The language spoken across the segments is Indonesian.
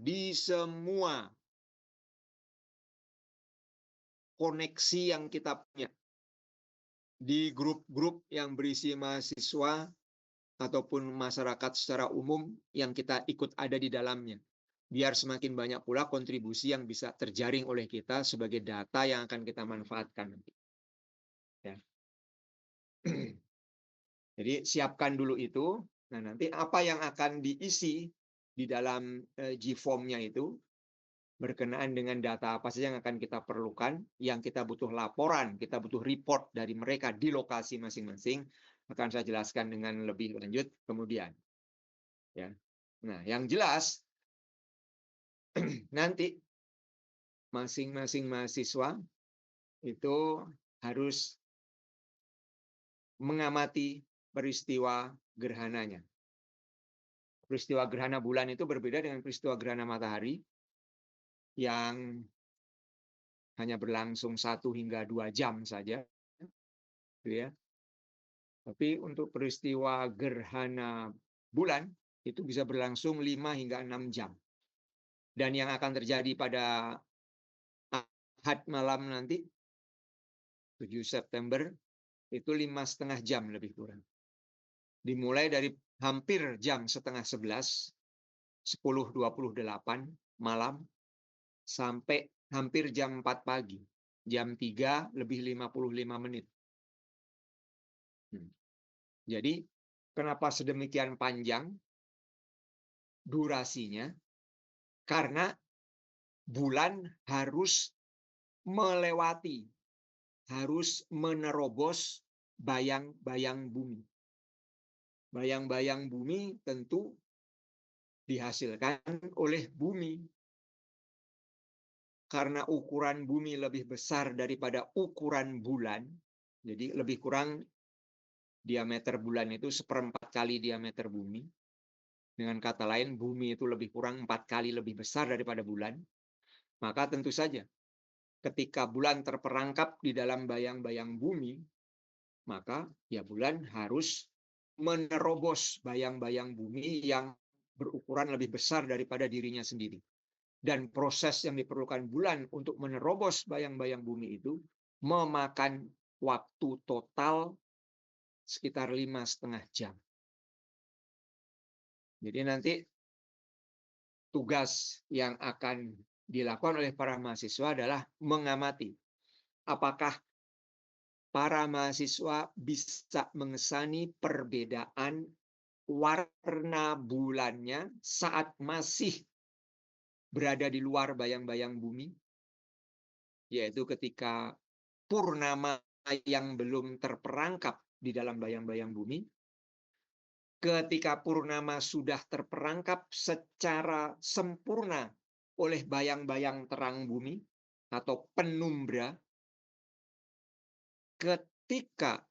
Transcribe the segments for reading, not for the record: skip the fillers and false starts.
di semua koneksi yang kita punya, di grup-grup yang berisi mahasiswa ataupun masyarakat secara umum yang kita ikut ada di dalamnya. Biar semakin banyak pula kontribusi yang bisa terjaring oleh kita sebagai data yang akan kita manfaatkan nanti. Ya. Jadi siapkan dulu itu. Nah, nanti apa yang akan diisi di dalam GFORM-nya itu berkenaan dengan data apa saja yang akan kita perlukan, yang kita butuh laporan, kita butuh report dari mereka di lokasi masing-masing, akan saya jelaskan dengan lebih lanjut kemudian. Ya. Nah, yang jelas nanti masing-masing mahasiswa itu harus mengamati peristiwa gerhananya. Peristiwa gerhana bulan itu berbeda dengan peristiwa gerhana matahari yang hanya berlangsung 1 hingga 2 jam saja. Gitu ya. Tapi untuk peristiwa gerhana bulan itu bisa berlangsung 5 hingga 6 jam. Dan yang akan terjadi pada Ahad malam nanti, 7 September, itu 5,5 jam lebih kurang. Dimulai dari hampir jam setengah 11, 10.28 malam, sampai hampir jam 4 pagi, jam 3 lebih 55 menit. Jadi, kenapa sedemikian panjang durasinya? Karena bulan harus melewati, harus menerobos bayang-bayang bumi. Bayang-bayang bumi tentu dihasilkan oleh bumi. Karena ukuran bumi lebih besar daripada ukuran bulan, jadi lebih kurang diameter bulan itu 1/4 kali diameter bumi. Dengan kata lain, bumi itu lebih kurang 4 kali lebih besar daripada bulan. Maka tentu saja, ketika bulan terperangkap di dalam bayang-bayang bumi, maka ya bulan harus menerobos bayang-bayang bumi yang berukuran lebih besar daripada dirinya sendiri. Dan proses yang diperlukan bulan untuk menerobos bayang-bayang bumi itu memakan waktu total sekitar 5,5 jam. Jadi nanti tugas yang akan dilakukan oleh para mahasiswa adalah mengamati apakah para mahasiswa bisa mengesani perbedaan warna bulannya saat masih berada di luar bayang-bayang bumi, yaitu ketika purnama yang belum terperangkap di dalam bayang-bayang bumi, ketika purnama sudah terperangkap secara sempurna oleh bayang-bayang terang bumi atau penumbra, ketika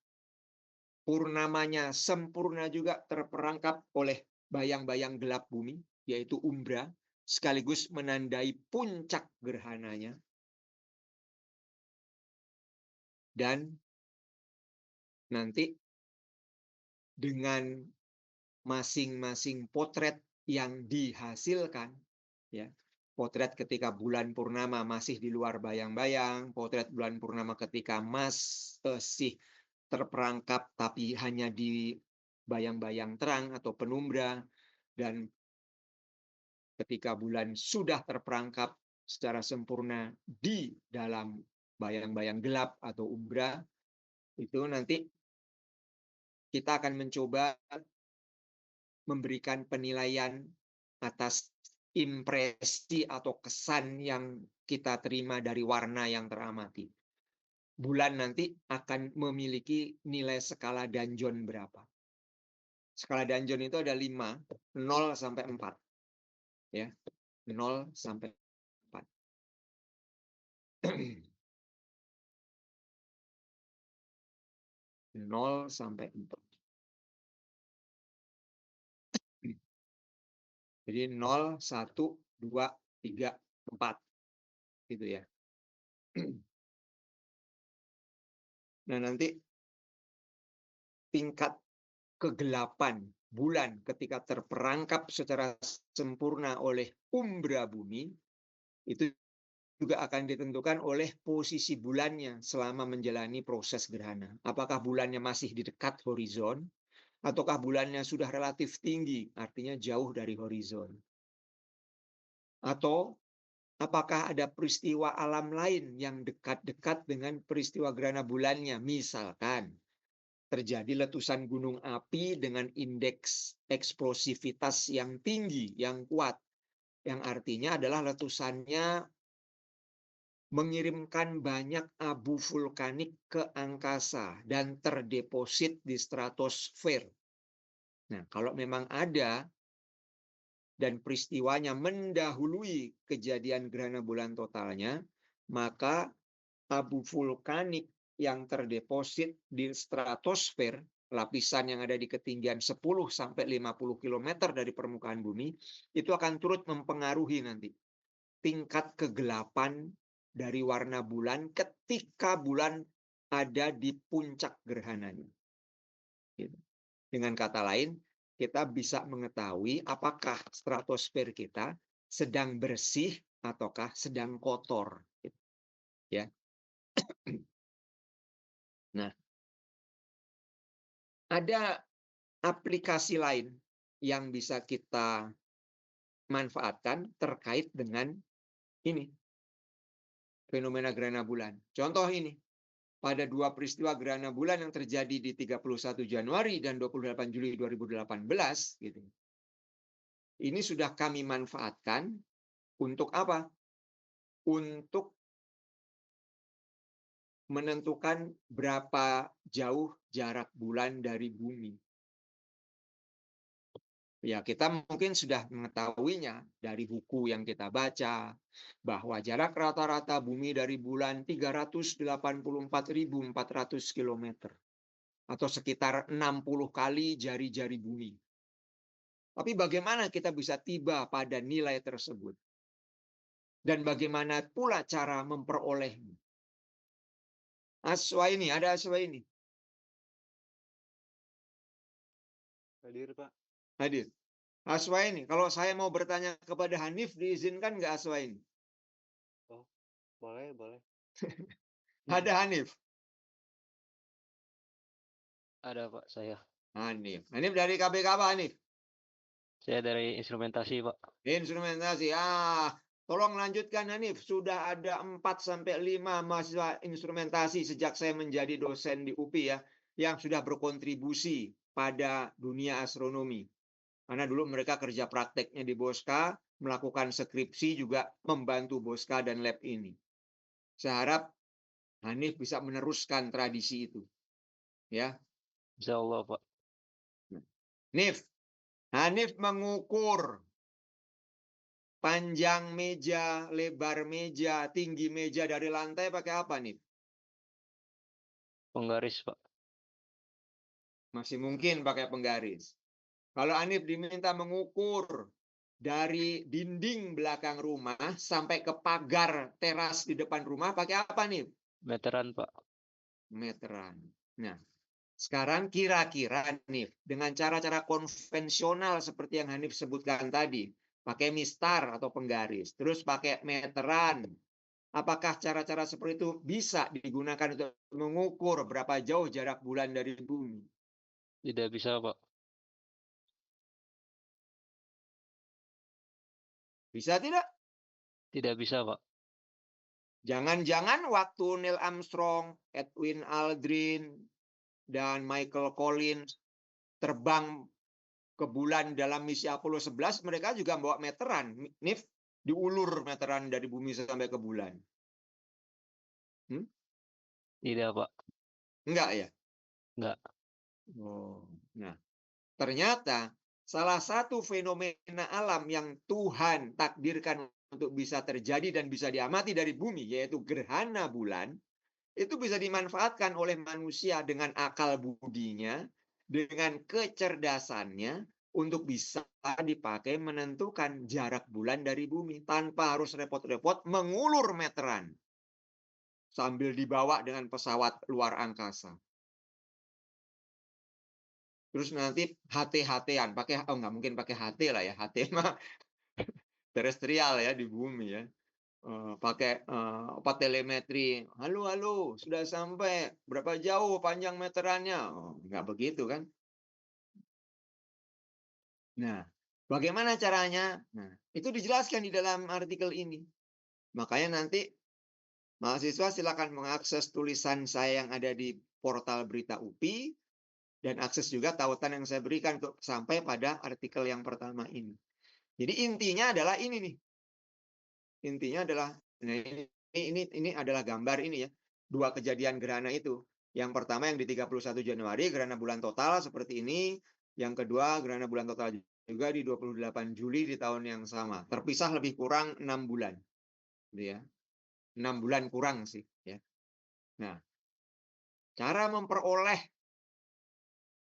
purnamanya sempurna juga terperangkap oleh bayang-bayang gelap bumi, yaitu umbra, sekaligus menandai puncak gerhananya. Dan nanti dengan masing-masing potret yang dihasilkan, ya, potret ketika bulan purnama masih di luar bayang-bayang, potret bulan purnama ketika masih terperangkap tapi hanya di bayang-bayang terang atau penumbra, dan ketika bulan sudah terperangkap secara sempurna di dalam bayang-bayang gelap atau umbra, itu nanti kita akan mencoba memberikan penilaian atas impresi atau kesan yang kita terima dari warna yang teramati. Bulan nanti akan memiliki nilai skala Danjon berapa. Skala Danjon itu ada 5, 0 sampai 4. Ya, 0 sampai 4. 0 sampai 4. Jadi 0, 1, 2, 3, 4. Gitu ya. Nah, nanti tingkat kegelapan bulan ketika terperangkap secara sempurna oleh umbra bumi, itu juga akan ditentukan oleh posisi bulannya selama menjalani proses gerhana. Apakah bulannya masih di dekat horizon, ataukah bulannya sudah relatif tinggi, artinya jauh dari horizon. Atau apakah ada peristiwa alam lain yang dekat-dekat dengan peristiwa gerhana bulannya, misalkan terjadi letusan gunung api dengan indeks eksplosivitas yang tinggi, yang kuat, yang artinya adalah letusannya mengirimkan banyak abu vulkanik ke angkasa dan terdeposit di stratosfer. Nah, kalau memang ada dan peristiwanya mendahului kejadian gerhana bulan totalnya, maka abu vulkanik yang terdeposit di stratosfer, lapisan yang ada di ketinggian 10 sampai 50 km dari permukaan bumi, itu akan turut mempengaruhi nanti tingkat kegelapan dari warna bulan ketika bulan ada di puncak gerhananya. Gitu. Dengan kata lain, kita bisa mengetahui apakah stratosfer kita sedang bersih ataukah sedang kotor. Gitu. Ya. Nah, ada aplikasi lain yang bisa kita manfaatkan terkait dengan ini, fenomena gerhana bulan. Contoh ini, pada dua peristiwa gerhana bulan yang terjadi di 31 Januari dan 28 Juli 2018, gitu. Ini sudah kami manfaatkan untuk apa? Untuk menentukan berapa jauh jarak bulan dari bumi. Ya, kita mungkin sudah mengetahuinya dari buku yang kita baca, bahwa jarak rata-rata bumi dari bulan 384.400 km, atau sekitar 60 kali jari-jari bumi. Tapi bagaimana kita bisa tiba pada nilai tersebut? Dan bagaimana pula cara memperolehnya? Aswa ini, ada Aswa ini. Hadir, Pak. Hadir. Aswa ini, kalau saya mau bertanya kepada Hanif, diizinkan nggak Aswa ini? Oh, boleh, boleh. Ada Hanif? Ada, Pak, saya. Hanif. Hanif dari KBK apa, Hanif? Saya dari instrumentasi, Pak. Instrumentasi. Tolong lanjutkan Hanif. Sudah ada 4-5 mahasiswa instrumentasi sejak saya menjadi dosen di UPI ya, yang sudah berkontribusi pada dunia astronomi. Karena dulu mereka kerja prakteknya di Boska, melakukan skripsi juga membantu Boska dan lab ini. Saya harap Hanif bisa meneruskan tradisi itu. Ya. Insya Allah, Pak. Hanif mengukur panjang meja, lebar meja, tinggi meja dari lantai pakai apa nih? Penggaris, Pak. Masih mungkin pakai penggaris. Kalau Hanif diminta mengukur dari dinding belakang rumah sampai ke pagar teras di depan rumah pakai apa nih? Meteran, Pak. Meteran. Nah, sekarang kira-kira nih, dengan cara-cara konvensional seperti yang Hanif sebutkan tadi, pakai mistar atau penggaris, terus pakai meteran, apakah cara-cara seperti itu bisa digunakan untuk mengukur berapa jauh jarak bulan dari bumi? Tidak bisa, Pak. Bisa tidak? Tidak bisa, Pak. Jangan-jangan waktu Neil Armstrong, Edwin Aldrin, dan Michael Collins terbang ke bulan dalam misi Apollo 11, mereka juga bawa meteran. Nif, diulur meteran dari bumi sampai ke bulan. Tidak, Pak. Enggak ya? Enggak. Oh, nah, ternyata salah satu fenomena alam yang Tuhan takdirkan untuk bisa terjadi dan bisa diamati dari bumi, yaitu gerhana bulan, itu bisa dimanfaatkan oleh manusia dengan akal budinya, dengan kecerdasannya, untuk bisa dipakai menentukan jarak bulan dari bumi tanpa harus repot-repot mengulur meteran sambil dibawa dengan pesawat luar angkasa. Terus nanti HT-HT-an, nggak mungkin pakai HT lah ya, HT mah terestrial ya di bumi ya. Pakai, telemetri, "Halo halo, sudah sampai, berapa jauh panjang meterannya?" Oh, nggak begitu kan. Nah, bagaimana caranya? Nah, itu dijelaskan di dalam artikel ini. Makanya nanti mahasiswa silakan mengakses tulisan saya yang ada di portal Berita UPI, dan akses juga tautan yang saya berikan untuk sampai pada artikel yang pertama ini. Jadi intinya adalah ini nih, intinya adalah, nah ini adalah gambar ini ya, 2 kejadian gerhana itu. Yang pertama yang di 31 Januari, gerhana bulan total seperti ini. Yang kedua, gerhana bulan total juga di 28 Juli di tahun yang sama. Terpisah lebih kurang 6 bulan. Gitu ya. 6 bulan kurang sih. Ya. Nah, cara memperoleh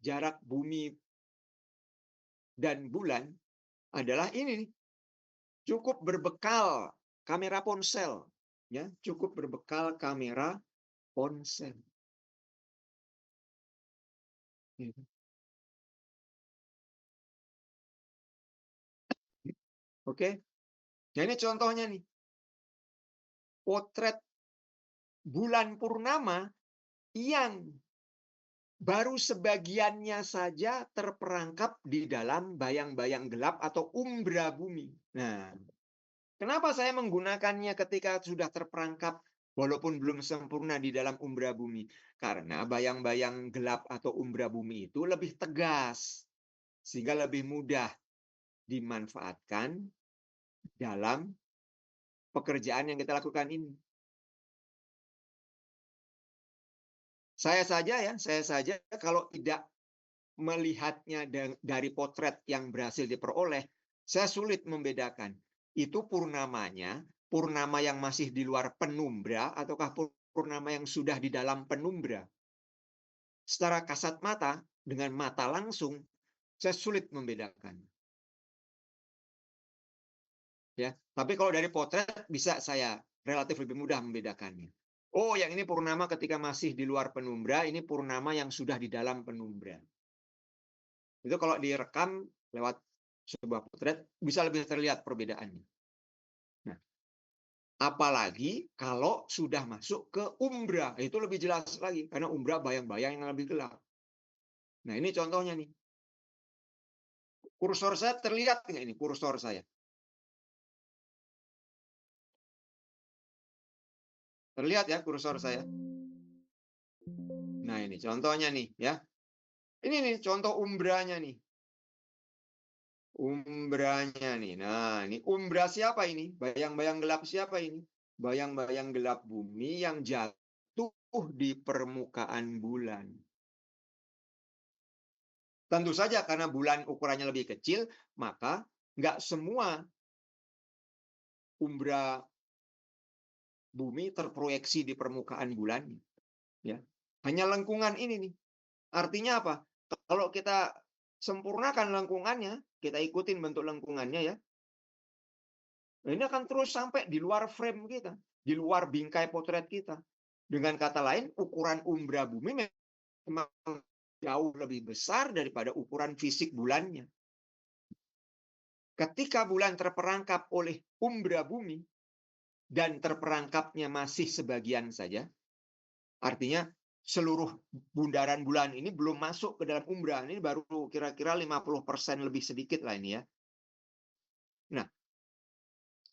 jarak bumi dan bulan adalah ini nih. Cukup berbekal kamera ponsel. Ya, cukup berbekal kamera ponsel. Gitu. Oke. Nah, ini contohnya nih. Potret bulan purnama yang baru sebagiannya saja terperangkap di dalam bayang-bayang gelap atau umbra bumi. Nah, kenapa saya menggunakannya ketika sudah terperangkap walaupun belum sempurna di dalam umbra bumi? Karena bayang-bayang gelap atau umbra bumi itu lebih tegas, sehingga lebih mudah dimanfaatkan dalam pekerjaan yang kita lakukan ini. Saya saja kalau tidak melihatnya dari potret yang berhasil diperoleh, saya sulit membedakan. Itu purnamanya, purnama yang masih di luar penumbra, ataukah purnama yang sudah di dalam penumbra. Secara kasat mata, dengan mata langsung, saya sulit membedakan. Ya, tapi kalau dari potret bisa saya relatif lebih mudah membedakannya. Oh, yang ini purnama ketika masih di luar penumbra, ini purnama yang sudah di dalam penumbra. Itu kalau direkam lewat sebuah potret, bisa lebih terlihat perbedaannya. Nah, apalagi kalau sudah masuk ke umbra, itu lebih jelas lagi, karena umbra bayang-bayang yang lebih gelap. Nah, ini contohnya nih. Kursor saya terlihat nggak ini, kursor saya? Terlihat ya kursor saya? Nah, ini contohnya nih ya. Ini nih contoh umbranya nih. Umbranya nih. Nah, ini umbra siapa ini? Bayang-bayang gelap siapa ini? Bayang-bayang gelap bumi yang jatuh di permukaan bulan. Tentu saja karena bulan ukurannya lebih kecil, maka nggak semua umbra bumi terproyeksi di permukaan bulan. Ya. Hanya lengkungan ini nih. Artinya apa? Kalau kita sempurnakan lengkungannya, kita ikutin bentuk lengkungannya ya, nah ini akan terus sampai di luar frame kita, di luar bingkai potret kita. Dengan kata lain, ukuran umbra bumi memang jauh lebih besar daripada ukuran fisik bulannya. Ketika bulan terperangkap oleh umbra bumi dan terperangkapnya masih sebagian saja, artinya seluruh bundaran bulan ini belum masuk ke dalam umbra, ini baru kira-kira 50% lebih sedikit lah ini ya. Nah,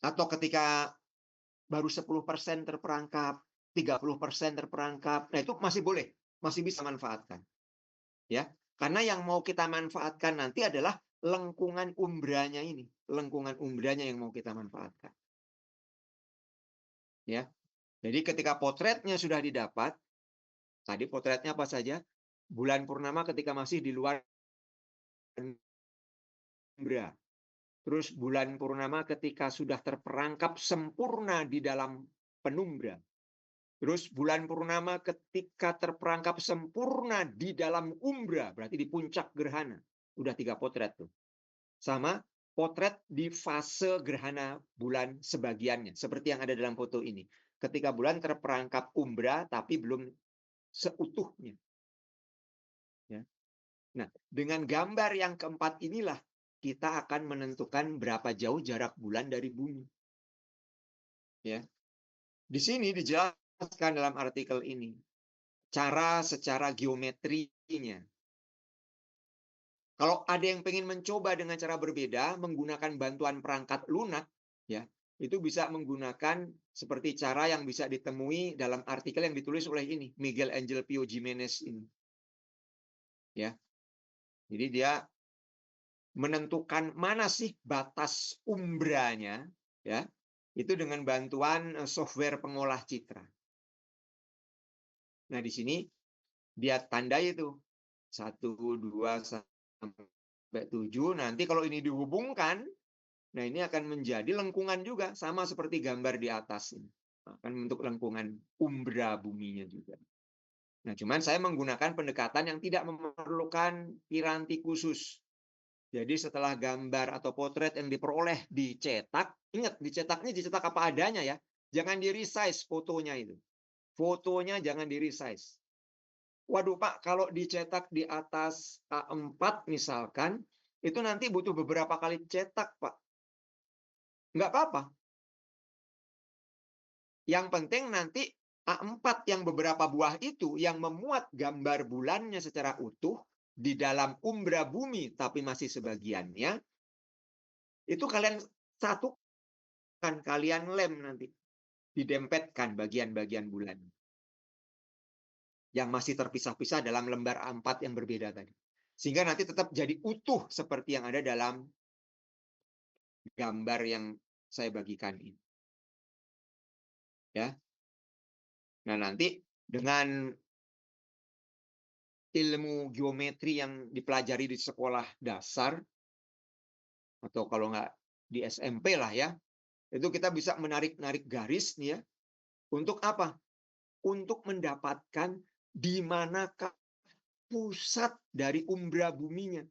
atau ketika baru 10% terperangkap, 30% terperangkap, nah itu masih boleh, masih bisa manfaatkan. Ya, karena yang mau kita manfaatkan nanti adalah lengkungan umbranya ini, lengkungan umbranya yang mau kita manfaatkan. Ya, jadi ketika potretnya sudah didapat, tadi potretnya apa saja? Bulan purnama ketika masih di luar umbra. Terus bulan purnama ketika sudah terperangkap sempurna di dalam penumbra. Terus bulan purnama ketika terperangkap sempurna di dalam umbra, berarti di puncak gerhana. Udah 3 potret tuh. Sama potret di fase gerhana bulan sebagiannya, seperti yang ada dalam foto ini. Ketika bulan terperangkap umbra tapi belum seutuhnya. Ya. Nah, dengan gambar yang keempat inilah kita akan menentukan berapa jauh jarak bulan dari bumi. Ya. Di sini dijelaskan dalam artikel ini cara secara geometrinya. Kalau ada yang pengen mencoba dengan cara berbeda menggunakan bantuan perangkat lunak, ya, itu bisa menggunakan seperti cara yang bisa ditemui dalam artikel yang ditulis oleh ini, Miguel Angel Pio Jimenez ini. Ya. Jadi dia menentukan mana sih batas umbranya, ya, itu dengan bantuan software pengolah citra. Nah, di sini dia tandai itu 1, 2, sampai 7. Nanti kalau ini dihubungkan, nah ini akan menjadi lengkungan juga, sama seperti gambar di atas ini. Akan membentuk lengkungan umbra buminya juga. Nah, cuman saya menggunakan pendekatan yang tidak memerlukan piranti khusus. Jadi setelah gambar atau potret yang diperoleh dicetak, ingat dicetaknya dicetak apa adanya ya. Jangan di-resize fotonya itu. Fotonya jangan di-resize. Waduh Pak, kalau dicetak di atas A4 misalkan, itu nanti butuh beberapa kali cetak Pak. Nggak apa-apa. Yang penting nanti A4 yang beberapa buah itu yang memuat gambar bulannya secara utuh di dalam umbra bumi tapi masih sebagiannya, itu kalian satukan, kalian lem nanti. Didempetkan bagian-bagian bulan. Yang masih terpisah-pisah dalam lembar A4 yang berbeda tadi. Sehingga nanti tetap jadi utuh seperti yang ada dalam gambar yang saya bagikan ini. Ya. Nah, nanti dengan ilmu geometri yang dipelajari di sekolah dasar, atau kalau nggak di SMP lah ya, itu kita bisa menarik-narik garis nih ya. Untuk apa? Untuk mendapatkan di manakah pusat dari umbra buminya.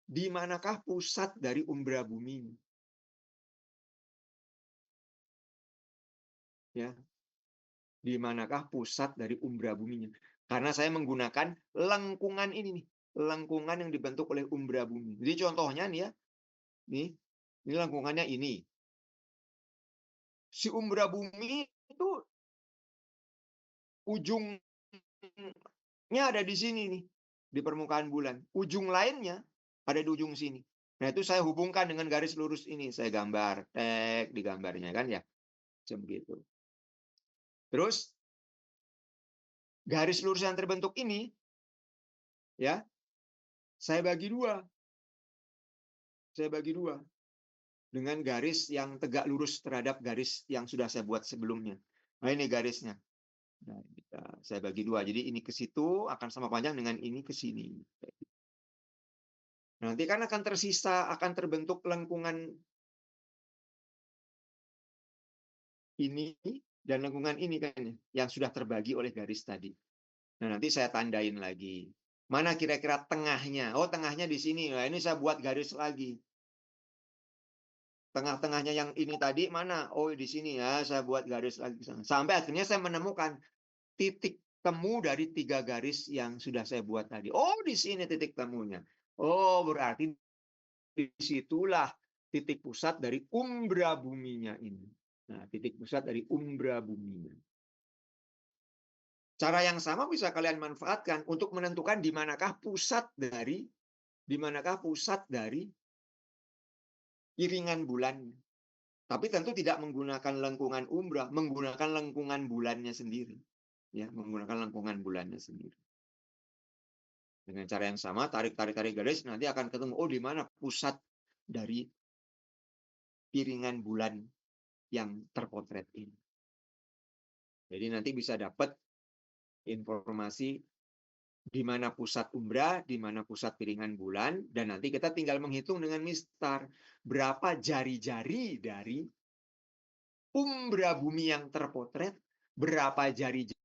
Di manakah pusat dari umbra buminya. Ya. Di manakah pusat dari umbra buminya. Karena saya menggunakan lengkungan ini nih. Lengkungan yang dibentuk oleh umbra bumi. Jadi contohnya nih ya. Nih, ini lengkungannya ini. Si umbra bumi itu ujungnya ada di sini nih. Di permukaan bulan. Ujung lainnya ada di ujung sini. Nah, itu saya hubungkan dengan garis lurus ini. Saya gambar. Tek di gambarnya kan ya. Macam gitu. Terus garis lurus yang terbentuk ini ya, saya bagi dua. Saya bagi dua. Dengan garis yang tegak lurus terhadap garis yang sudah saya buat sebelumnya. Nah, ini garisnya. Nah, saya bagi dua. Jadi ini ke situ akan sama panjang dengan ini ke sini. Nanti kan akan tersisa, akan terbentuk lengkungan ini dan lengkungan ini kan ya, yang sudah terbagi oleh garis tadi. Nah, nanti saya tandain lagi. Mana kira-kira tengahnya? Oh, tengahnya di sini. Nah, ini saya buat garis lagi. Tengah-tengahnya yang ini tadi mana? Oh, di sini ya, saya buat garis lagi. Sampai akhirnya saya menemukan titik temu dari 3 garis yang sudah saya buat tadi. Oh, di sini titik temunya. Oh, berarti disitulah titik pusat dari umbra buminya ini. Nah, titik pusat dari umbra buminya. Cara yang sama bisa kalian manfaatkan untuk menentukan di manakah pusat dari iringan bulan. Tapi tentu tidak menggunakan lengkungan umbra, menggunakan lengkungan bulannya sendiri. Ya, menggunakan lengkungan bulannya sendiri. Dengan cara yang sama, tarik garis, nanti akan ketemu, oh di mana pusat dari piringan bulan yang terpotret ini. Jadi nanti bisa dapat informasi di mana pusat umbra, di mana pusat piringan bulan, dan nanti kita tinggal menghitung dengan mistar berapa jari-jari dari umbra bumi yang terpotret, berapa jari-jari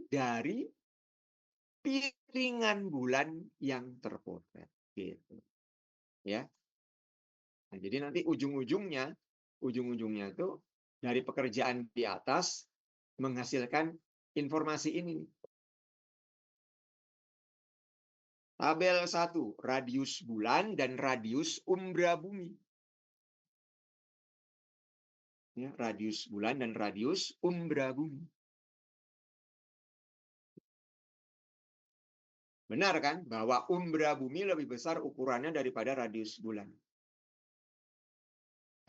dari piringan bulan yang terpotret, gitu. Ya. Nah, jadi nanti ujung-ujungnya itu dari pekerjaan di atas menghasilkan informasi ini. Tabel 1, radius bulan dan radius umbra bumi. Ya, radius bulan dan radius umbra bumi. Benar kan bahwa umbra bumi lebih besar ukurannya daripada radius bulan.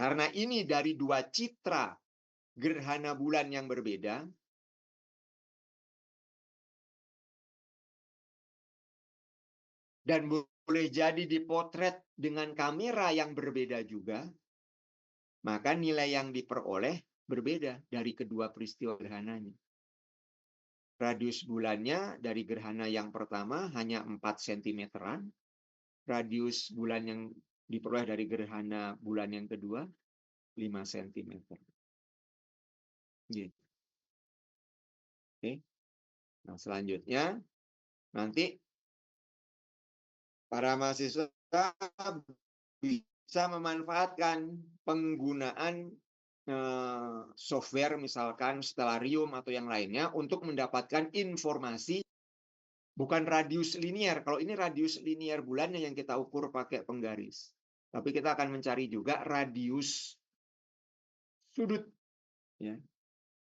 Karena ini dari dua citra gerhana bulan yang berbeda, dan boleh jadi dipotret dengan kamera yang berbeda juga, maka nilai yang diperoleh berbeda dari kedua peristiwa gerhananya. Radius bulannya dari gerhana yang pertama hanya 4 cm-an. Radius bulan yang diperoleh dari gerhana bulan yang kedua 5 cm. Gitu. Oke. Nah, selanjutnya nanti para mahasiswa bisa memanfaatkan penggunaan software misalkan Stellarium atau yang lainnya untuk mendapatkan informasi bukan radius linear. Kalau ini radius linear bulannya yang kita ukur pakai penggaris. Tapi kita akan mencari juga radius sudut, ya,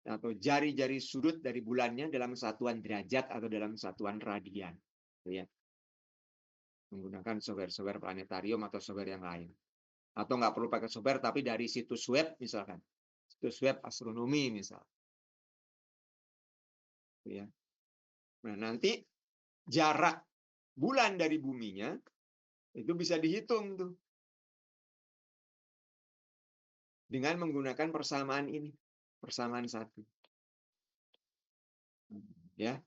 atau jari-jari sudut dari bulannya dalam satuan derajat atau dalam satuan radian. Ya. Menggunakan software-software planetarium atau software yang lain. Atau nggak perlu pakai software, tapi dari situs web misalkan. Situs web astronomi misal. Ya. Nah, nanti jarak bulan dari buminya itu bisa dihitung tuh. Dengan menggunakan persamaan ini. Persamaan 1. Ya.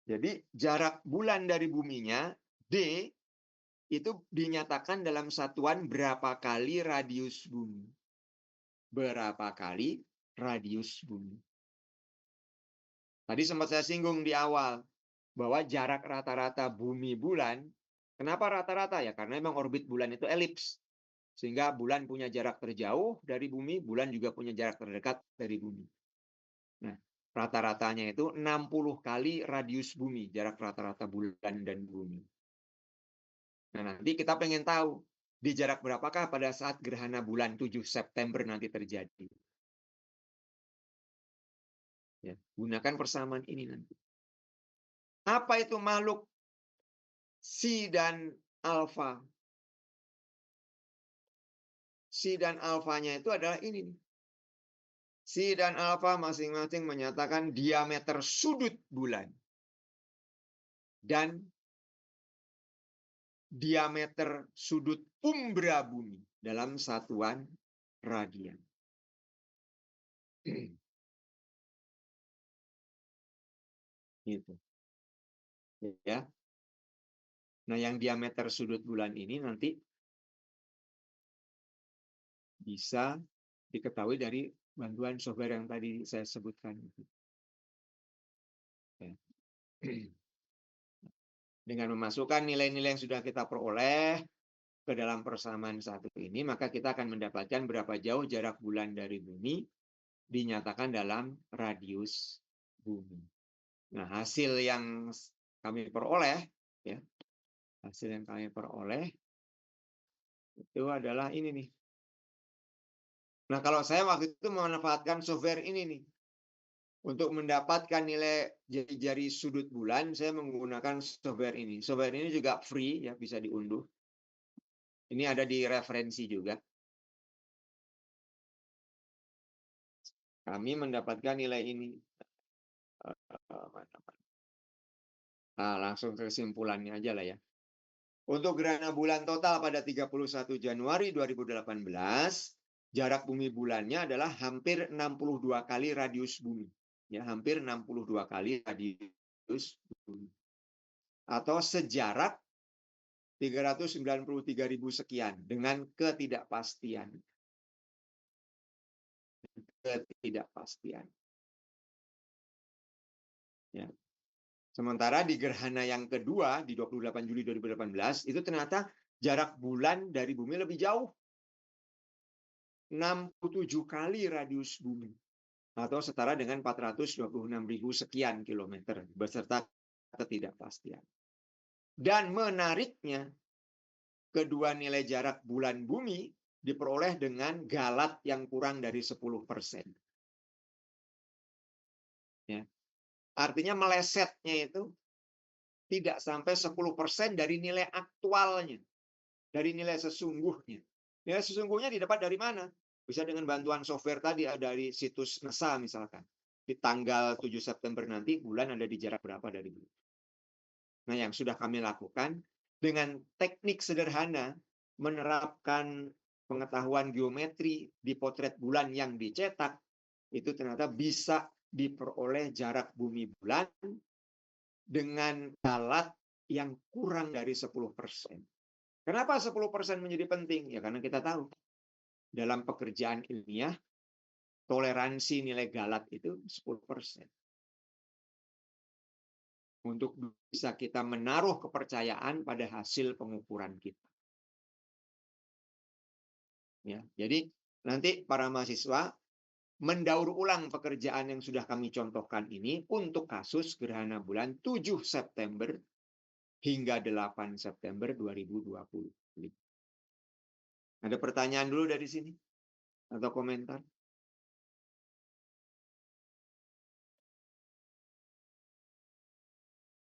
Jadi jarak bulan dari buminya, D, itu dinyatakan dalam satuan berapa kali radius bumi. Berapa kali radius bumi. Tadi sempat saya singgung di awal, bahwa jarak rata-rata bumi bulan, kenapa rata-rata? Ya karena memang orbit bulan itu elips. Sehingga bulan punya jarak terjauh dari bumi, bulan juga punya jarak terdekat dari bumi. Nah, rata-ratanya itu 60 kali radius bumi, jarak rata-rata bulan dan bumi. Nah, nanti kita pengen tahu, di jarak berapakah pada saat gerhana bulan 7 September nanti terjadi. Ya, gunakan persamaan ini nanti. Apa itu makhluk Psi dan alfa? Psi dan alfanya itu adalah ini. Psi dan alfa masing-masing menyatakan diameter sudut bulan. Dan diameter sudut umbra bumi dalam satuan radian. Gitu. Ya. Nah, yang diameter sudut bulan ini nanti bisa diketahui dari bantuan software yang tadi saya sebutkan. Ya. Dengan memasukkan nilai-nilai yang sudah kita peroleh ke dalam persamaan 1 ini, maka kita akan mendapatkan berapa jauh jarak bulan dari bumi dinyatakan dalam radius bumi. Nah, hasil yang kami peroleh, ya, hasil yang kami peroleh itu adalah ini nih. Nah, kalau saya waktu itu memanfaatkan software ini nih, untuk mendapatkan nilai jari-jari sudut bulan, saya menggunakan software ini. Software ini juga free, ya, bisa diunduh. Ini ada di referensi juga. Kami mendapatkan nilai ini. Nah, langsung ke kesimpulannya aja lah ya. Untuk gerhana bulan total pada 31 Januari 2018, jarak bumi bulannya adalah hampir 62 kali radius bumi. Ya, hampir 62 kali radius bumi. Atau sejarak 393.000 sekian dengan ketidakpastian. Ketidakpastian. Ya. Sementara di gerhana yang kedua di 28 Juli 2018 itu ternyata jarak bulan dari bumi lebih jauh. 67 kali radius bumi. Atau setara dengan 426.000 sekian kilometer beserta ketidakpastian. Dan menariknya, kedua nilai jarak bulan bumi diperoleh dengan galat yang kurang dari 10%. Ya. Artinya melesetnya itu tidak sampai 10% dari nilai aktualnya, dari nilai sesungguhnya. Nilai sesungguhnya didapat dari mana? Bisa dengan bantuan software tadi, dari situs NASA misalkan. Di tanggal 7 September nanti, bulan ada di jarak berapa dari bumi. Nah, yang sudah kami lakukan dengan teknik sederhana, menerapkan pengetahuan geometri di potret bulan yang dicetak, itu ternyata bisa diperoleh jarak bumi bulan dengan galat yang kurang dari 10%. Kenapa 10% menjadi penting? Ya karena kita tahu dalam pekerjaan ilmiah toleransi nilai galat itu 10%. Untuk bisa kita menaruh kepercayaan pada hasil pengukuran kita. Ya, jadi nanti para mahasiswa mendaur ulang pekerjaan yang sudah kami contohkan ini untuk kasus gerhana bulan 7 September hingga 8 September 2020. Ada pertanyaan dulu dari sini? Atau komentar?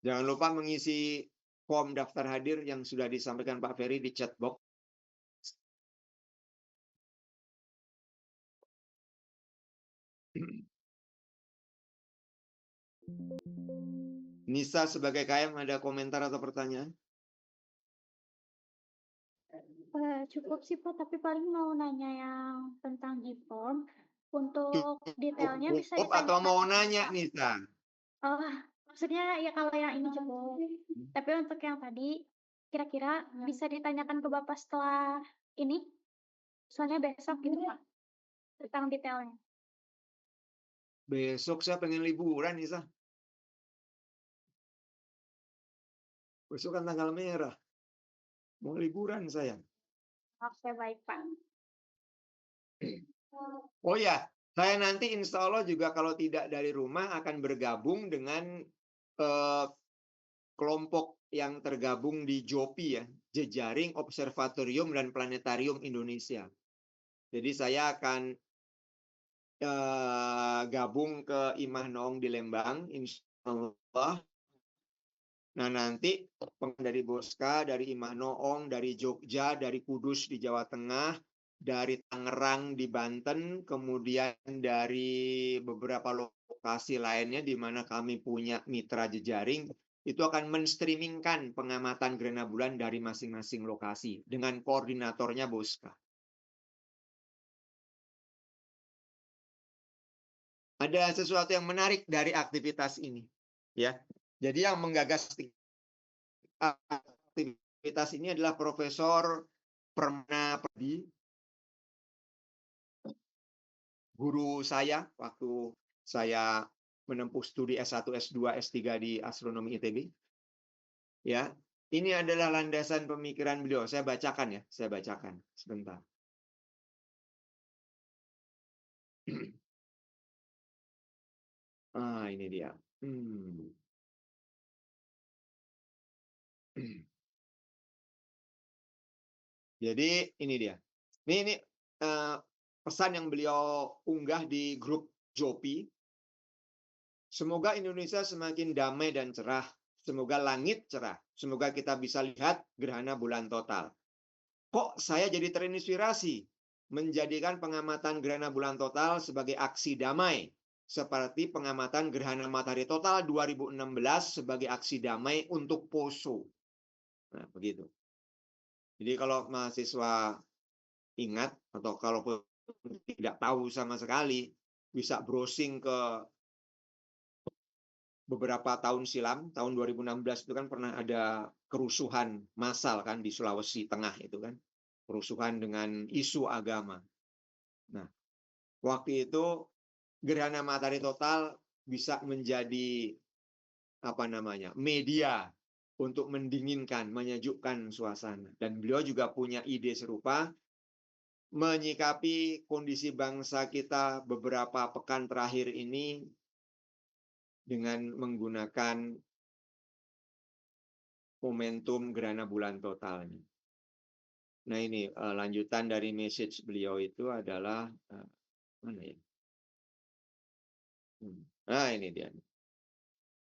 Jangan lupa mengisi form daftar hadir yang sudah disampaikan Pak Ferry di chat box. Nisa sebagai KM ada komentar atau pertanyaan? Cukup sih Pak, tapi paling mau nanya yang tentang e-form. Untuk detailnya bisa Cukup atau ditanyakan. mau nanya Nisa? Oh, maksudnya ya kalau yang ini cukup. Tapi untuk yang tadi, kira-kira bisa ditanyakan ke Bapak setelah ini? Soalnya besok gitu Pak, tentang detailnya. Besok saya pengen liburan Nisa. Besok kan tanggal merah. Mau liburan saya. Oke, baik Pak. Oh ya, saya nanti insya Allah juga kalau tidak dari rumah akan bergabung dengan kelompok yang tergabung di JOPI ya, Jejaring Observatorium dan Planetarium Indonesia. Jadi saya akan gabung ke Imah Noong di Lembang, insya Allah. Nah nanti dari Boska, dari Imah Noong, dari Jogja, dari Kudus di Jawa Tengah, dari Tangerang di Banten, kemudian dari beberapa lokasi lainnya di mana kami punya mitra jejaring, itu akan menstreamingkan pengamatan gerhana bulan dari masing-masing lokasi dengan koordinatornya Boska. Ada sesuatu yang menarik dari aktivitas ini, ya. Jadi yang menggagas aktivitas ini adalah Profesor Permana Perdi, guru saya waktu saya menempuh studi S1, S2, S3 di Astronomi ITB. Ya, ini adalah landasan pemikiran beliau. Saya bacakan ya, saya bacakan sebentar. Ini dia. Jadi ini dia. Ini pesan yang beliau unggah di grup JOPI. Semoga Indonesia semakin damai dan cerah. Semoga langit cerah. Semoga kita bisa lihat gerhana bulan total. Kok saya jadi terinspirasi menjadikan pengamatan gerhana bulan total sebagai aksi damai, seperti pengamatan gerhana matahari total 2016 sebagai aksi damai untuk Poso. Nah, begitu. Jadi kalau mahasiswa ingat atau kalau tidak tahu sama sekali, bisa browsing ke beberapa tahun silam, tahun 2016 itu kan pernah ada kerusuhan massal kan di Sulawesi Tengah itu kan. Kerusuhan dengan isu agama. Nah, waktu itu gerhana matahari total bisa menjadi media untuk mendinginkan, menyejukkan suasana. Dan beliau juga punya ide serupa menyikapi kondisi bangsa kita beberapa pekan terakhir ini dengan menggunakan momentum gerhana bulan totalnya. Nah ini lanjutan dari message beliau itu adalah mana ya? Nah ini dia.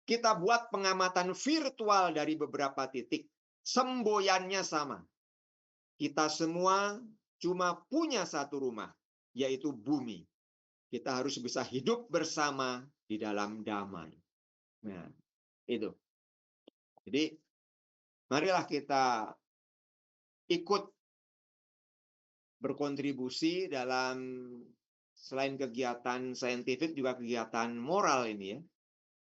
Kita buat pengamatan virtual dari beberapa titik. Semboyannya sama. Kita semua cuma punya satu rumah, yaitu bumi. Kita harus bisa hidup bersama di dalam damai. Nah, itu. Jadi, marilah kita ikut berkontribusi dalam selain kegiatan saintifik juga kegiatan moral ini ya.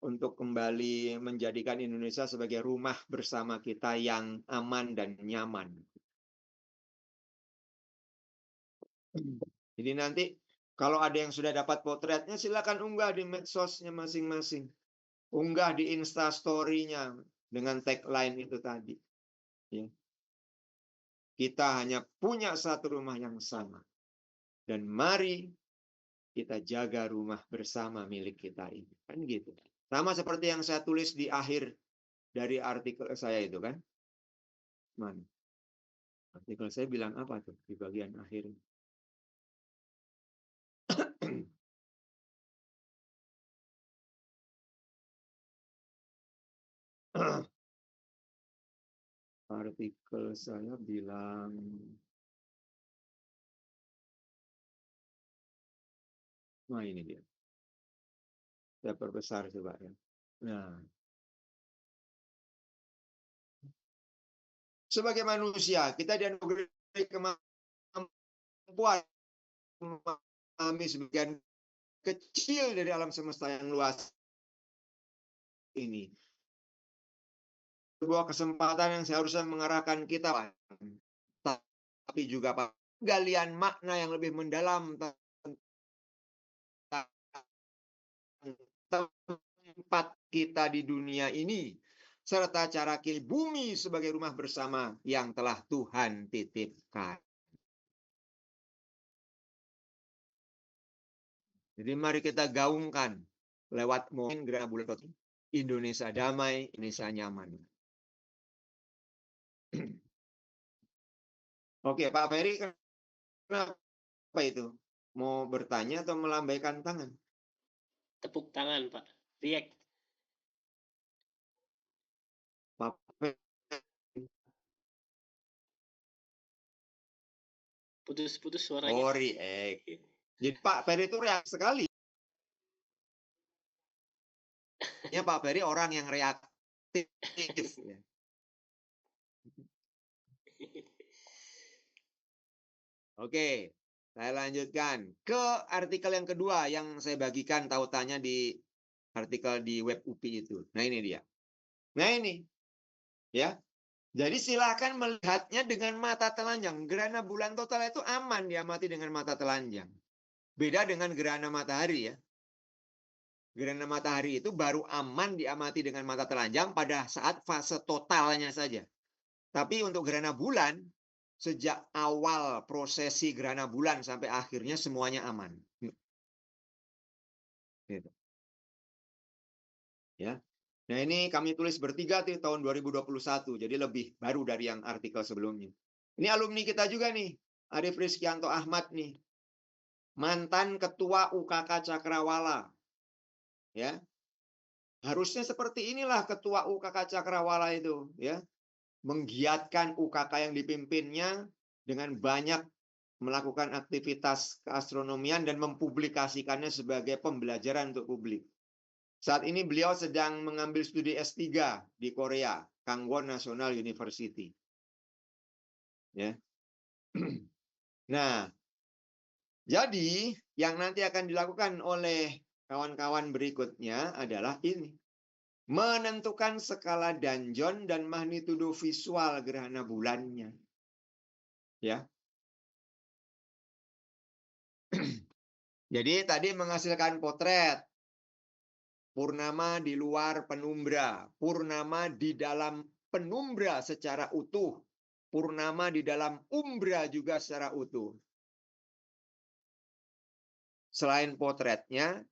Untuk kembali menjadikan Indonesia sebagai rumah bersama kita yang aman dan nyaman. Jadi nanti kalau ada yang sudah dapat potretnya silakan unggah di medsosnya masing-masing. Unggah di Instastory-nya dengan tagline itu tadi. Ya. Kita hanya punya satu rumah yang sama. Dan mari kita jaga rumah bersama milik kita ini. Kan gitu. Sama seperti yang saya tulis di akhir dari artikel saya itu kan. Mana? Artikel saya bilang apa tuh di bagian akhir? Artikel saya bilang nah ini dia. Saya perbesar coba ya. Nah. Sebagai manusia, kita dianugerahi kemampuan memahami sebagian kecil dari alam semesta yang luas ini. Sebuah kesempatan yang seharusnya mengarahkan kita, tapi juga penggalian makna yang lebih mendalam tentang tempat kita di dunia ini, serta cara bumi sebagai rumah bersama yang telah Tuhan titipkan. Jadi mari kita gaungkan lewat momen gerhana bulan total Indonesia damai, Indonesia nyaman. Oke, Pak Ferry, kenapa itu? Mau bertanya atau melambaikan tangan? Tepuk tangan, Pak. Riek. Pak Ferry. Putus-putus suaranya. Oh, Riek. Jadi Pak Ferry itu reaktif sekali. Ya, Pak Ferry orang yang reaktif. Ya. Oke, saya lanjutkan ke artikel yang kedua yang saya bagikan tautannya di artikel di web UPI itu. Nah ini dia. Nah ini, ya. Jadi silakan melihatnya dengan mata telanjang. Gerhana bulan total itu aman diamati dengan mata telanjang. Beda dengan gerhana matahari ya. Gerhana matahari itu baru aman diamati dengan mata telanjang pada saat fase totalnya saja. Tapi untuk gerhana bulan, sejak awal prosesi gerhana bulan sampai akhirnya semuanya aman. Gitu. Ya. Nah ini kami tulis bertiga tuh tahun 2021, jadi lebih baru dari yang artikel sebelumnya. Ini alumni kita juga nih, Arif Rizkyanto Ahmad nih. Mantan Ketua UKK Cakrawala. Ya. Harusnya seperti inilah Ketua UKK Cakrawala itu, ya. Menggiatkan UKK yang dipimpinnya dengan banyak melakukan aktivitas keastronomian dan mempublikasikannya sebagai pembelajaran untuk publik. Saat ini beliau sedang mengambil studi S3 di Korea, Kangwon National University. Ya. Nah, jadi yang nanti akan dilakukan oleh kawan-kawan berikutnya adalah ini. Menentukan skala Danjon dan magnitudo visual gerhana bulannya. Ya. Jadi tadi menghasilkan potret. Purnama di luar penumbra, purnama di dalam penumbra secara utuh, purnama di dalam umbra juga secara utuh. Selain potretnya,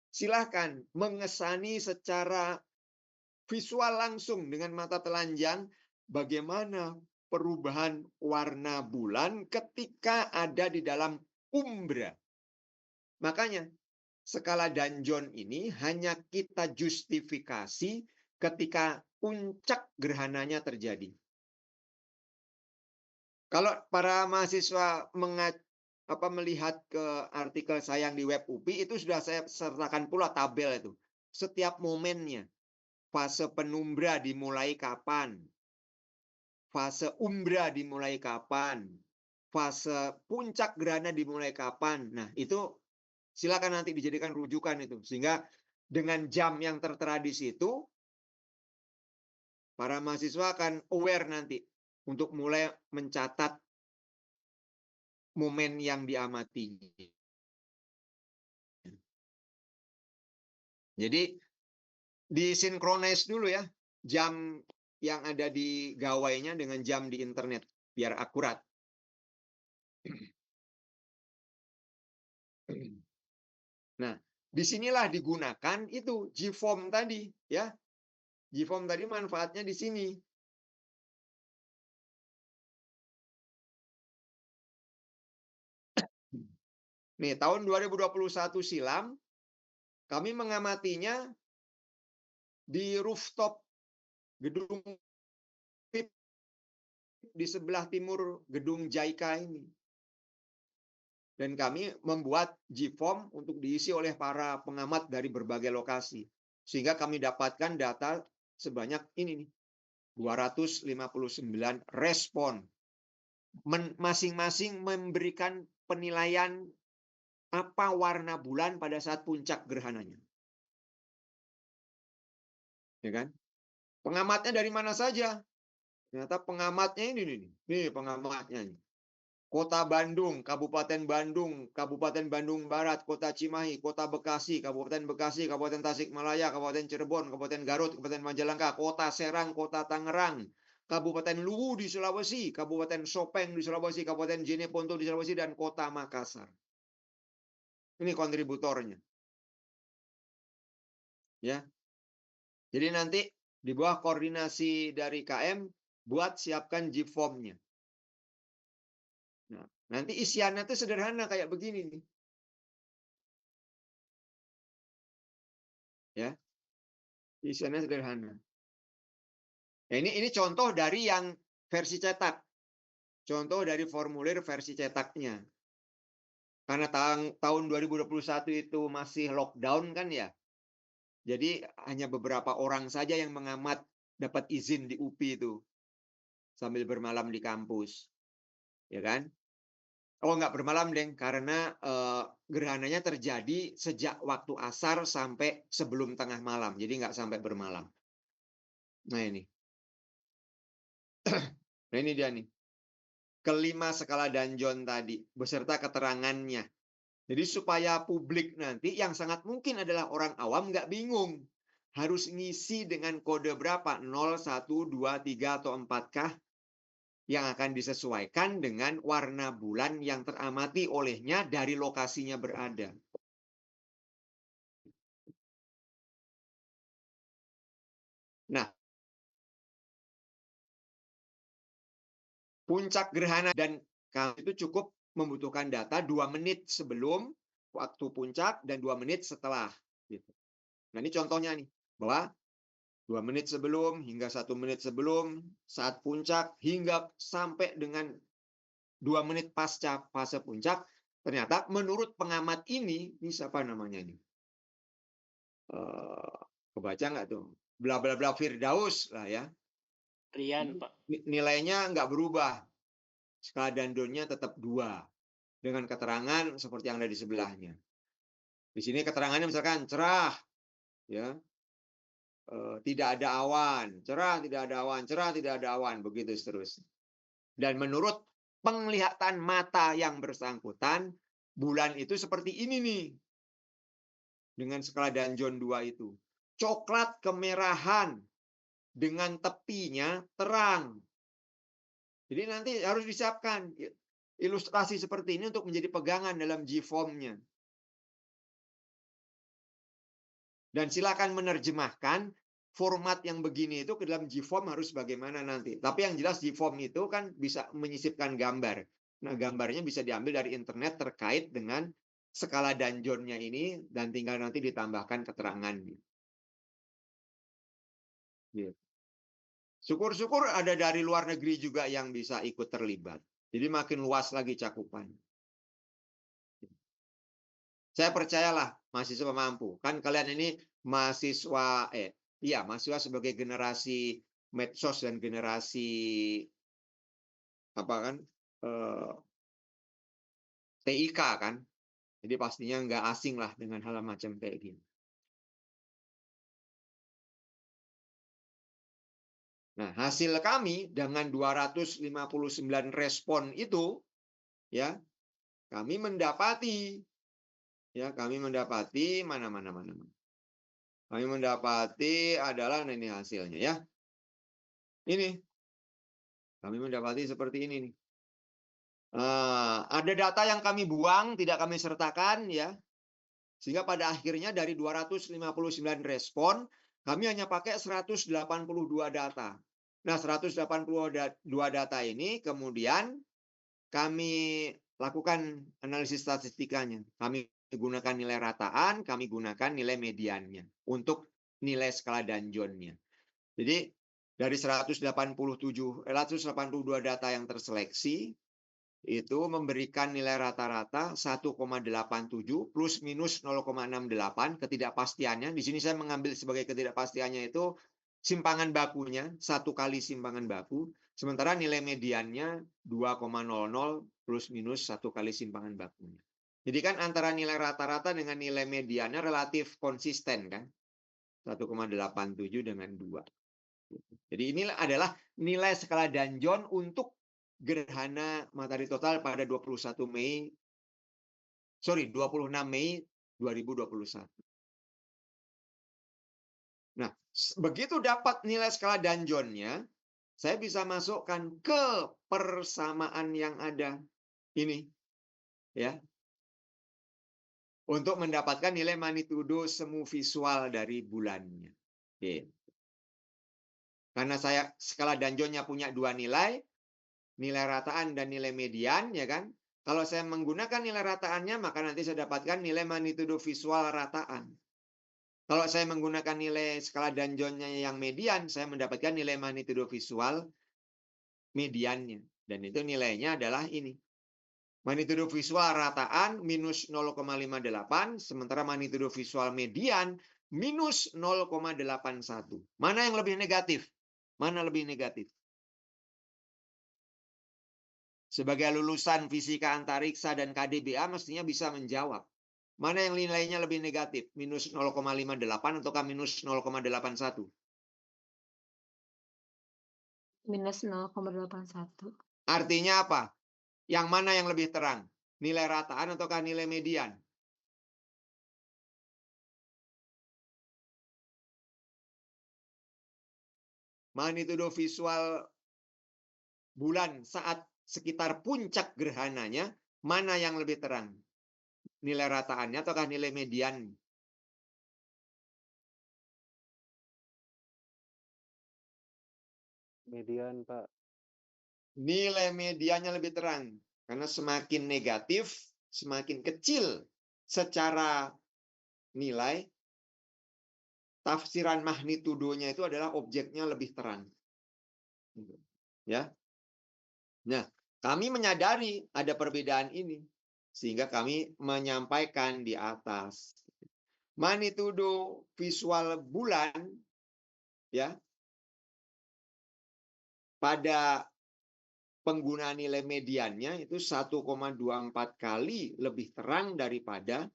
silahkan mengesani secara visual langsung dengan mata telanjang bagaimana perubahan warna bulan ketika ada di dalam umbra. Makanya skala Danjon ini hanya kita justifikasi ketika puncak gerhananya terjadi. Kalau para mahasiswa melihat ke artikel saya yang di web UPI, itu sudah saya sertakan pula tabel itu. Setiap momennya. Fase penumbra dimulai kapan? Fase umbra dimulai kapan? Fase puncak gerhana dimulai kapan? Nah, itu silakan nanti dijadikan rujukan itu. Sehingga dengan jam yang tertera di situ, para mahasiswa akan aware nanti untuk mulai mencatat momen yang diamati. Jadi disinkronize dulu ya, jam yang ada di gawainya dengan jam di internet, biar akurat. Nah, disinilah digunakan itu GFOAM tadi, ya. GFOAM tadi manfaatnya di sini. Nih, tahun 2021 silam, kami mengamatinya di rooftop gedung PIP di sebelah timur gedung JICA ini. Dan kami membuat GFOAM untuk diisi oleh para pengamat dari berbagai lokasi. Sehingga kami dapatkan data sebanyak ini nih, 259 respon. Masing-masing memberikan penilaian apa warna bulan pada saat puncak gerhananya. Ya kan? Pengamatnya dari mana saja? Ternyata pengamatnya ini nih. Nih pengamatnya. Kota Bandung, Kabupaten Bandung Barat, Kota Cimahi, Kota Bekasi, Kabupaten Tasikmalaya, Kabupaten Cirebon, Kabupaten Garut, Kabupaten Majalengka, Kota Serang, Kota Tangerang, Kabupaten Luwu di Sulawesi, Kabupaten Sopeng di Sulawesi, Kabupaten Jeneponto di Sulawesi, dan Kota Makassar. Ini kontributornya. Ya. Jadi nanti di bawah koordinasi dari KM, buat siapkan GFOAM-nya. Nah, nanti isiannya itu sederhana kayak begini nih. Ya. Isiannya sederhana. Nah, ini contoh dari yang versi cetak. Contoh dari formulir versi cetaknya. Karena tahun 2021 itu masih lockdown kan ya. Jadi hanya beberapa orang saja yang mengamat dapat izin di UPI itu. Sambil bermalam di kampus. Ya kan? Oh, nggak bermalam, Deng. Karena gerhananya terjadi sejak waktu asar sampai sebelum tengah malam. Jadi nggak sampai bermalam. Nah, ini. Nah, ini dia nih. Kelima skala Danjon tadi, beserta keterangannya. Jadi supaya publik nanti yang sangat mungkin adalah orang awam nggak bingung. Harus ngisi dengan kode berapa? 0, 1, 2, 3, atau 4 kah? Yang akan disesuaikan dengan warna bulan yang teramati olehnya dari lokasinya berada. Nah, puncak gerhana dan itu cukup membutuhkan data 2 menit sebelum waktu puncak dan 2 menit setelah. Gitu. Nah, ini contohnya nih, bahwa 2 menit sebelum hingga 1 menit sebelum saat puncak hingga sampai dengan 2 menit pasca fase puncak, ternyata menurut pengamat ini siapa namanya ini? Kebaca nggak tuh? Bla bla bla Firdaus lah ya. Rian, Pak. Nilainya nggak berubah. Skala Danjonnya tetap 2. Dengan keterangan seperti yang ada di sebelahnya. Di sini keterangannya misalkan cerah, ya, tidak ada awan, cerah, tidak ada awan, cerah, tidak ada awan, begitu seterusnya. Dan menurut penglihatan mata yang bersangkutan, bulan itu seperti ini nih. Dengan skala Danjon 2 itu. Coklat kemerahan dengan tepinya terang. Jadi nanti harus disiapkan ilustrasi seperti ini untuk menjadi pegangan dalam GFOAM-nya. Dan silakan menerjemahkan format yang begini itu ke dalam GFORM harus bagaimana nanti. Tapi yang jelas GFORM itu kan bisa menyisipkan gambar. Nah, gambarnya bisa diambil dari internet terkait dengan skala Dungeon-nya ini dan tinggal nanti ditambahkan keterangan. Gitu. Syukur-syukur ada dari luar negeri juga yang bisa ikut terlibat. Jadi makin luas lagi cakupan. Saya percayalah mahasiswa mampu. Kan kalian ini mahasiswa mahasiswa sebagai generasi medsos dan generasi apa kan TIK kan. Jadi pastinya nggak asing lah dengan hal macam kayak gini. Nah, hasil kami dengan 259 respon itu, ya, kami mendapati mana. Kami mendapati adalah ini hasilnya ya. Ini. Kami mendapati seperti ini nih. Ada data yang kami buang, tidak kami sertakan ya. Sehingga pada akhirnya dari 259 respon, kami hanya pakai 182 data. Nah, 182 data ini kemudian kami lakukan analisis statistikanya. Kami gunakan nilai rataan, kami gunakan nilai mediannya untuk nilai skala Dungeon-nya. Jadi dari 182 data yang terseleksi itu memberikan nilai rata-rata 1,87 plus minus 0,68 ketidakpastiannya. Di sini saya mengambil sebagai ketidakpastiannya itu simpangan bakunya, 1 kali simpangan baku. Sementara nilai mediannya 2,00 plus minus 1 kali simpangan bakunya. Jadi kan antara nilai rata-rata dengan nilai mediannya relatif konsisten kan. 1,87 dengan 2. Jadi ini adalah nilai skala Dungeon untuk gerhana matahari total pada 26 Mei 2021. Nah, begitu dapat nilai skala Dungeon-nya, saya bisa masukkan ke persamaan yang ada ini. Ya. Untuk mendapatkan nilai magnitudo semu visual dari bulannya. Oke. Karena saya skala Dungeon-nya punya 2 nilai rataan dan nilai median, ya kan? Kalau saya menggunakan nilai rataannya, maka nanti saya dapatkan nilai magnitudo visual rataan. Kalau saya menggunakan nilai skala Dungeon-nya yang median, saya mendapatkan nilai magnitudo visual mediannya. Dan itu nilainya adalah ini. Magnitudo visual rataan minus 0,58, sementara magnitudo visual median minus 0,81. Mana yang lebih negatif? Mana lebih negatif? Sebagai lulusan fisika antariksa dan KDBA mestinya bisa menjawab. Mana yang nilainya lebih negatif? Minus 0,58 ataukah minus 0,81? Minus 0,81. Artinya apa? Yang mana yang lebih terang? Nilai rataan ataukah nilai median? Magnitudo visual bulan saat sekitar puncak gerhananya, mana yang lebih terang? Nilai rataannya ataukah nilai median? Median, Pak. Nilai mediannya lebih terang. Karena semakin negatif, semakin kecil secara nilai, tafsiran magnitudonya itu adalah objeknya lebih terang. Ya. Nah, kami menyadari ada perbedaan ini. Sehingga kami menyampaikan di atas. Magnitudo visual bulan, ya, pada penggunaan nilai mediannya itu 1,24 kali lebih terang daripada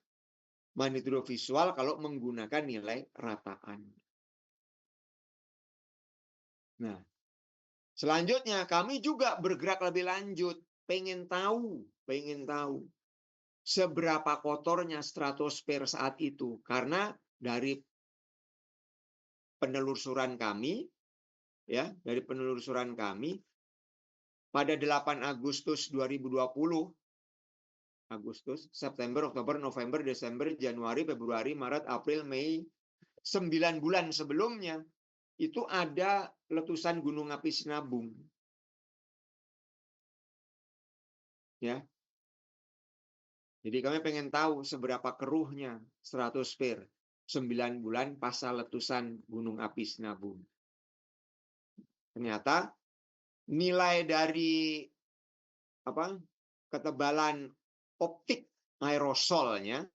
magnitudo visual kalau menggunakan nilai rataan. Nah, selanjutnya kami juga bergerak lebih lanjut, pengen tahu seberapa kotornya stratosfer saat itu, karena dari penelusuran kami, ya, pada 8 Agustus 2020, September, Oktober, November, Desember, Januari, Februari, Maret, April, Mei, 9 bulan sebelumnya, itu ada letusan gunung api Sinabung. Ya. Jadi kami pengen tahu seberapa keruhnya stratosfer 9 bulan pasca letusan gunung api Sinabung. Ternyata nilai dari ketebalan optik aerosolnya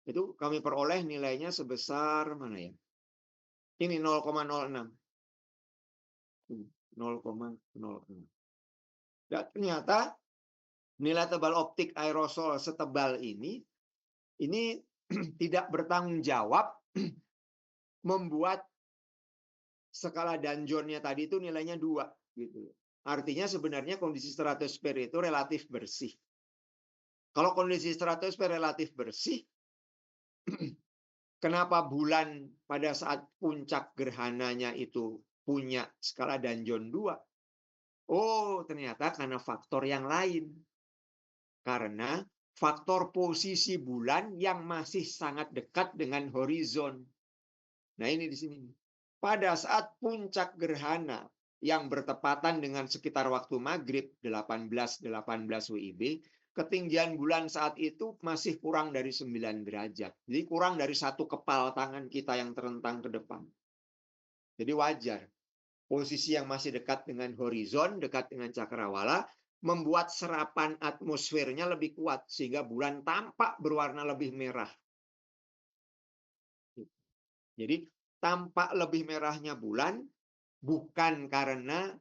itu kami peroleh nilainya sebesar mana ya? Ini 0,06. 0,06. Dan ternyata nilai tebal optik aerosol setebal ini tidak bertanggung jawab membuat skala Danjonnya tadi itu nilainya 2 gitu. Artinya sebenarnya kondisi stratosfer itu relatif bersih. Kalau kondisi stratosfer relatif bersih, kenapa bulan pada saat puncak gerhananya itu punya skala Danjon 2? Oh, ternyata karena faktor yang lain. Karena faktor posisi bulan yang masih sangat dekat dengan horizon. Nah, ini di sini. Pada saat puncak gerhana yang bertepatan dengan sekitar waktu maghrib 18 WIB, ketinggian bulan saat itu masih kurang dari 9 derajat. Jadi kurang dari 1 kepal tangan kita yang terentang ke depan. Jadi wajar. Posisi yang masih dekat dengan horizon, dekat dengan cakrawala, membuat serapan atmosfernya lebih kuat sehingga bulan tampak berwarna lebih merah. Jadi tampak lebih merahnya bulan bukan karena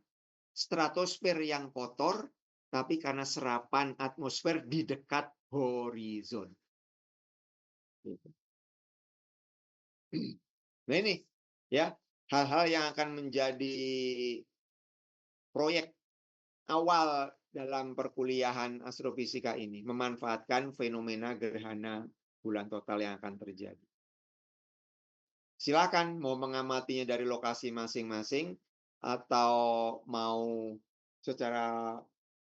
stratosfer yang kotor, tapi karena serapan atmosfer di dekat horizon. Nah ini ya hal-hal yang akan menjadi proyek awal dalam perkuliahan astrofisika ini, memanfaatkan fenomena gerhana bulan total yang akan terjadi. Silakan mau mengamatinya dari lokasi masing-masing atau mau secara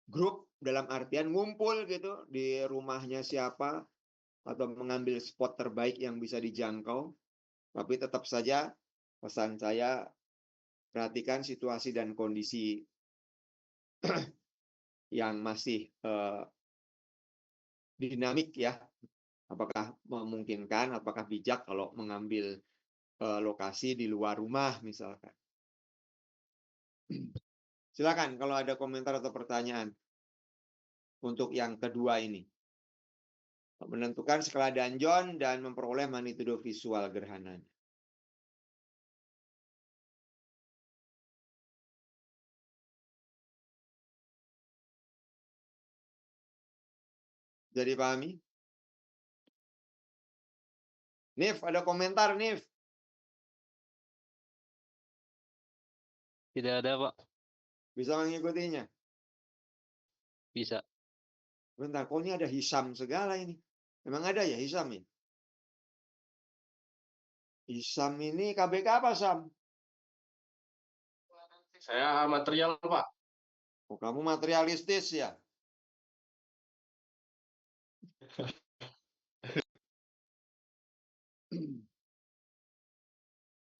grup dalam artian ngumpul gitu di rumahnya siapa atau mengambil spot terbaik yang bisa dijangkau. Tapi tetap saja pesan saya, perhatikan situasi dan kondisi yang masih dinamik ya. Apakah memungkinkan, apakah bijak kalau mengambil lokasi di luar rumah misalkan. Silakan kalau ada komentar atau pertanyaan untuk yang kedua ini. Menentukan skala Danjon dan memperoleh magnitudo visual gerhananya. Jadi pahami? Nif, ada komentar Nif? Tidak ada, Pak. Bisa mengikutinya? Bisa. Bentar, kok ini ada Hisam segala ini? Memang ada ya Hisam ini? Hisam ini KBK apa Sam? Saya material, Pak. Oh, kamu materialistis ya?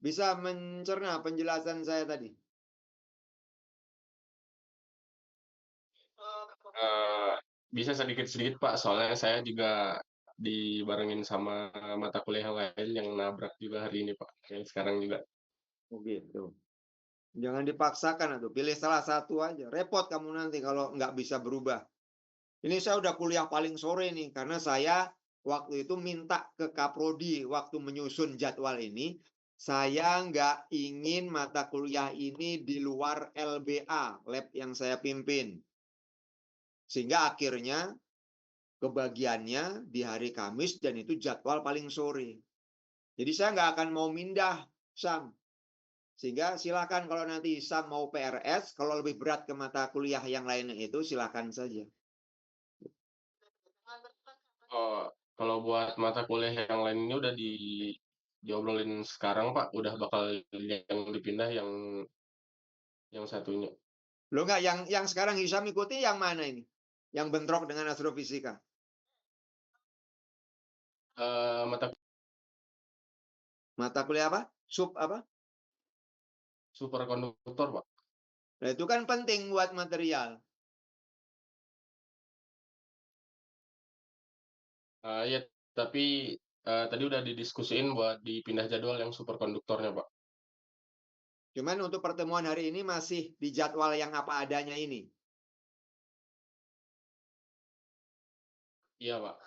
Bisa mencerna penjelasan saya tadi? Bisa sedikit-sedikit, Pak. Soalnya saya juga dibarengin sama mata kuliah lain yang nabrak juga hari ini, Pak. Yang sekarang juga. Oh gitu. Jangan dipaksakan atau pilih salah satu aja. Repot kamu nanti kalau nggak bisa berubah. Ini saya udah kuliah paling sore nih karena saya waktu itu minta ke Kaprodi waktu menyusun jadwal ini. Saya nggak ingin mata kuliah ini di luar LBA, lab yang saya pimpin. Sehingga akhirnya kebagiannya di hari Kamis dan itu jadwal paling sore. Jadi saya nggak akan mau mindah, Sam. Sehingga silakan kalau nanti Sam mau PRS, kalau lebih berat ke mata kuliah yang lainnya itu silakan saja. Oh, kalau buat mata kuliah yang lain ini udah diobrolin sekarang, Pak. Udah bakal yang dipindah yang satunya. Lo nggak yang sekarang Hisam ikuti yang mana ini? Yang bentrok dengan astrofisika? Mata Mata kuliah apa? Sub apa? superkonduktor, Pak. Nah, itu kan penting buat material. Ya, tapi tadi udah didiskusiin buat dipindah jadwal yang superkonduktornya, Pak. Cuman untuk pertemuan hari ini masih di jadwal yang apa adanya ini. Iya, Pak.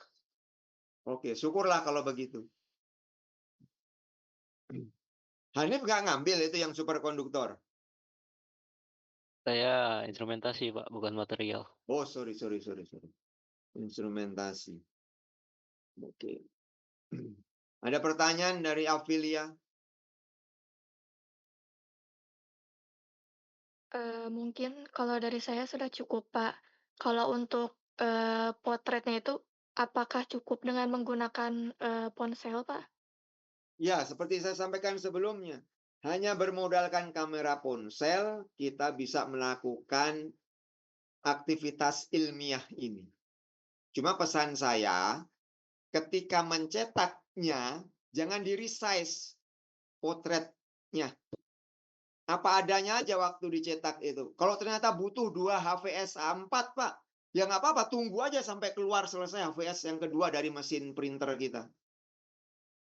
Oke, syukurlah kalau begitu. Hanif nggak ngambil itu yang superkonduktor. Saya instrumentasi, Pak, bukan material. Oh, sorry. Instrumentasi. Oke. Ada pertanyaan dari Afilia? Mungkin kalau dari saya sudah cukup, Pak. Kalau untuk potretnya itu, apakah cukup dengan menggunakan ponsel, Pak? Ya, seperti saya sampaikan sebelumnya. Hanya bermodalkan kamera ponsel, kita bisa melakukan aktivitas ilmiah ini. Cuma pesan saya, ketika mencetaknya, jangan di-resize potretnya. Apa adanya aja waktu dicetak itu. Kalau ternyata butuh 2 HVS A4, Pak, ya nggak apa-apa, tunggu aja sampai keluar selesai HVS yang kedua dari mesin printer kita.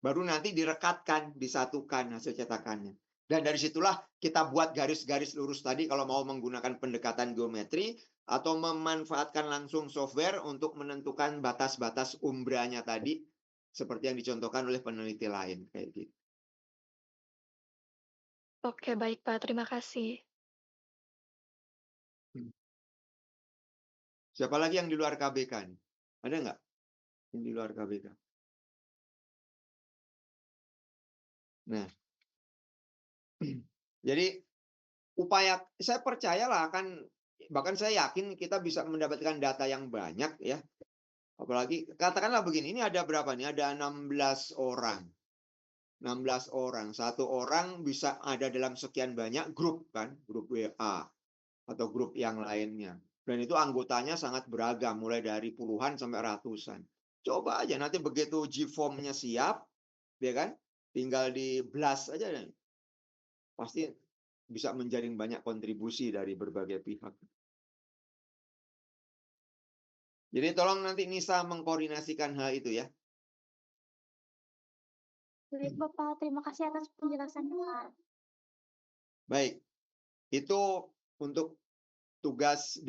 Baru nanti direkatkan, disatukan hasil cetakannya. Dan dari situlah kita buat garis-garis lurus tadi kalau mau menggunakan pendekatan geometri atau memanfaatkan langsung software untuk menentukan batas-batas umbranya tadi seperti yang dicontohkan oleh peneliti lain kayak gitu. Oke, baik, Pak. Terima kasih. Siapa lagi yang di luar KBK nih? Ada nggak yang di luar KBK? Nah, jadi upaya saya percayalah akan, bahkan saya yakin kita bisa mendapatkan data yang banyak ya. Apalagi katakanlah begini, ini ada berapa nih? Ada 16 orang. 16 orang. Satu orang bisa ada dalam sekian banyak grup kan, grup WA atau grup yang lainnya. Dan itu anggotanya sangat beragam, mulai dari puluhan sampai ratusan. Coba aja nanti begitu G-form-nya siap, ya kan? Tinggal di blast aja. Pasti bisa menjaring banyak kontribusi dari berbagai pihak. Jadi tolong nanti Nisa mengkoordinasikan hal itu ya. Baik, Bapak. Terima kasih atas penjelasannya, Pak. Baik, itu untuk tugas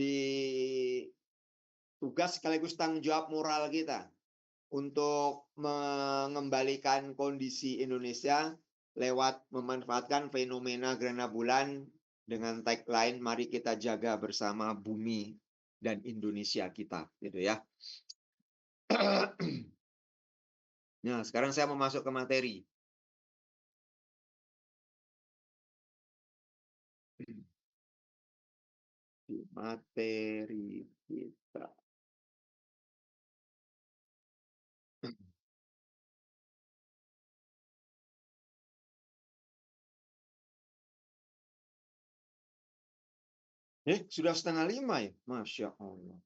sekaligus tanggung jawab moral kita untuk mengembalikan kondisi Indonesia lewat memanfaatkan fenomena gerhana bulan dengan tagline mari kita jaga bersama bumi dan Indonesia kita, gitu ya. Nah, sekarang saya mau masuk ke materi. Di materi kita. Sudah 4:30 ya? Masya Allah.